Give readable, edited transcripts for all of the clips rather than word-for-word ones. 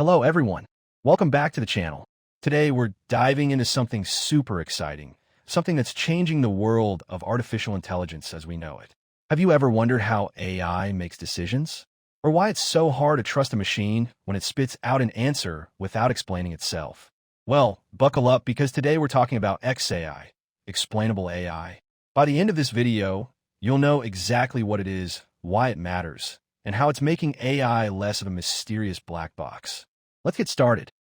Hello everyone, welcome back to the channel. Today we're diving into something super exciting, something that's changing the world of artificial intelligence as we know it. Have you ever wondered how AI makes decisions? Or why it's so hard to trust a machine when it spits out an answer without explaining itself? Well, buckle up because today we're talking about XAI, Explainable AI. By the end of this video, you'll know exactly what it is, why it matters, and how it's making AI less of a mysterious black box. Let's get started.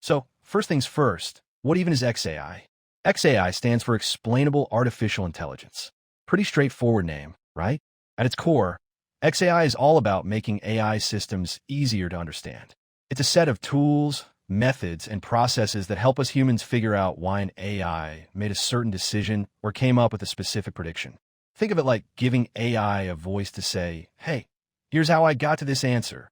So, first things first, what even is XAI? XAI stands for Explainable Artificial Intelligence. Pretty straightforward name, right? At its core, XAI is all about making AI systems easier to understand. It's a set of tools, methods, and processes that help us humans figure out why an AI made a certain decision or came up with a specific prediction. Think of it like giving AI a voice to say, hey, here's how I got to this answer.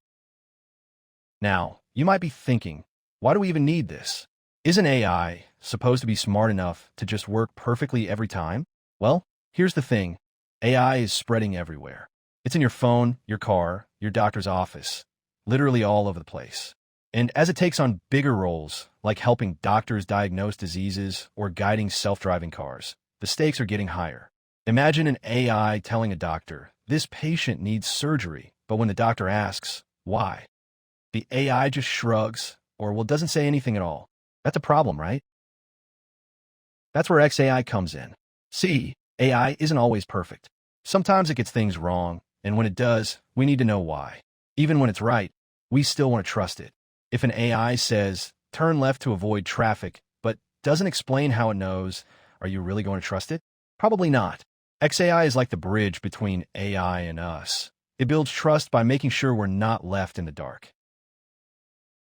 Now, you might be thinking, why do we even need this? Isn't AI supposed to be smart enough to just work perfectly every time? Well, here's the thing. AI is spreading everywhere. It's in your phone, your car, your doctor's office, literally all over the place. And as it takes on bigger roles, like helping doctors diagnose diseases or guiding self-driving cars, the stakes are getting higher. Imagine an AI telling a doctor, this patient needs surgery, but when the doctor asks, why? The AI just shrugs, or doesn't say anything at all. That's a problem, right? That's where XAI comes in. See, AI isn't always perfect. Sometimes it gets things wrong, and when it does, we need to know why. Even when it's right, we still want to trust it. If an AI says, turn left to avoid traffic, but doesn't explain how it knows, are you really going to trust it? Probably not. XAI is like the bridge between AI and us. It builds trust by making sure we're not left in the dark.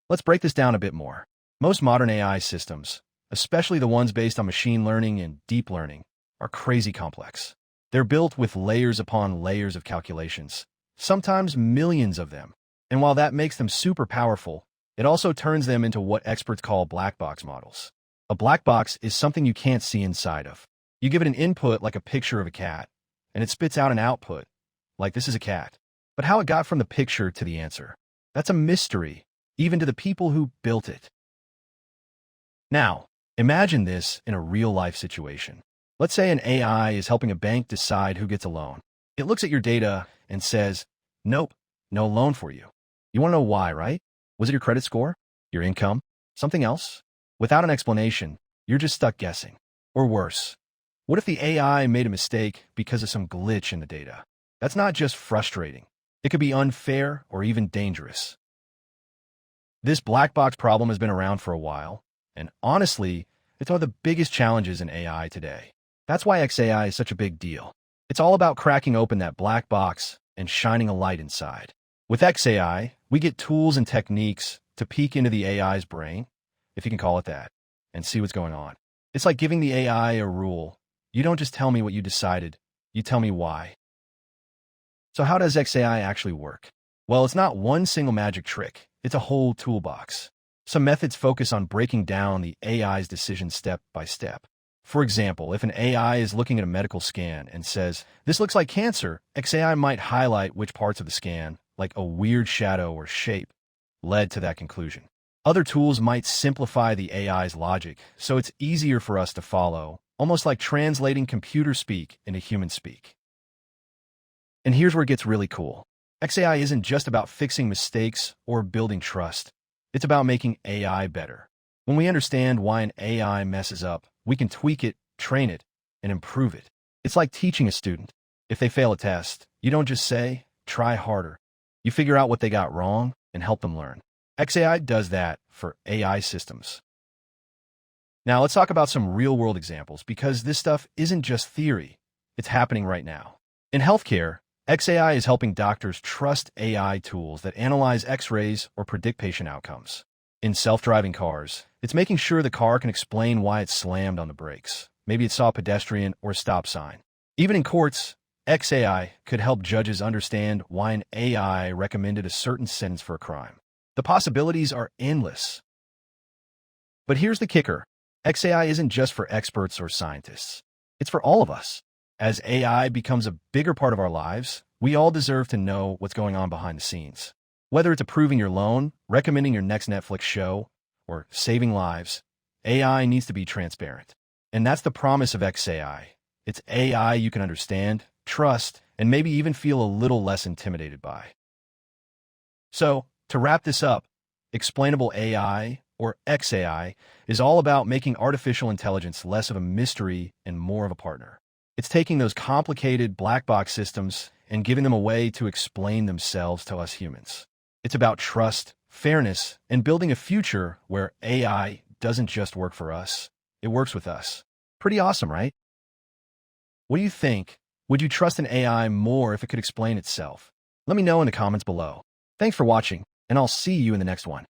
Let's break this down a bit more. Most modern AI systems, especially the ones based on machine learning and deep learning, are crazy complex. They're built with layers upon layers of calculations, sometimes millions of them. And while that makes them super powerful, it also turns them into what experts call black box models. A black box is something you can't see inside of. You give it an input like a picture of a cat, and it spits out an output, like this is a cat. But how it got from the picture to the answer, that's a mystery, even to the people who built it. Now, imagine this in a real-life situation. Let's say an AI is helping a bank decide who gets a loan. It looks at your data and says, nope, no loan for you. You want to know why, right? Was it your credit score? Your income? Something else? Without an explanation, you're just stuck guessing. Or worse, what if the AI made a mistake because of some glitch in the data? That's not just frustrating. It could be unfair or even dangerous. This black box problem has been around for a while, and honestly, it's one of the biggest challenges in AI today. That's why XAI is such a big deal. It's all about cracking open that black box and shining a light inside. With XAI, we get tools and techniques to peek into the AI's brain, if you can call it that, and see what's going on. It's like giving the AI a rule. You don't just tell me what you decided, you tell me why. So how does XAI actually work? Well, it's not one single magic trick. It's a whole toolbox. Some methods focus on breaking down the AI's decision step by step. For example, if an AI is looking at a medical scan and says, this looks like cancer, XAI might highlight which parts of the scan, like a weird shadow or shape, led to that conclusion. Other tools might simplify the AI's logic, so it's easier for us to follow, almost like translating computer speak into human speak. And here's where it gets really cool. XAI isn't just about fixing mistakes or building trust. It's about making AI better. When we understand why an AI messes up, we can tweak it, train it, and improve it. It's like teaching a student. If they fail a test, you don't just say, try harder. You figure out what they got wrong and help them learn. XAI does that for AI systems. Now let's talk about some real-world examples because this stuff isn't just theory. It's happening right now. In healthcare, XAI is helping doctors trust AI tools that analyze X-rays or predict patient outcomes. In self-driving cars, it's making sure the car can explain why it slammed on the brakes. Maybe it saw a pedestrian or a stop sign. Even in courts, XAI could help judges understand why an AI recommended a certain sentence for a crime. The possibilities are endless. But here's the kicker. XAI isn't just for experts or scientists. It's for all of us. As AI becomes a bigger part of our lives, we all deserve to know what's going on behind the scenes. Whether it's approving your loan, recommending your next Netflix show, or saving lives, AI needs to be transparent. And that's the promise of XAI. It's AI you can understand, trust, and maybe even feel a little less intimidated by. So, to wrap this up, Explainable AI, or XAI, is all about making artificial intelligence less of a mystery and more of a partner. It's taking those complicated black box systems and giving them a way to explain themselves to us humans. It's about trust, fairness, and building a future where AI doesn't just work for us, it works with us. Pretty awesome, right? What do you think? Would you trust an AI more if it could explain itself? Let me know in the comments below. Thanks for watching, and I'll see you in the next one.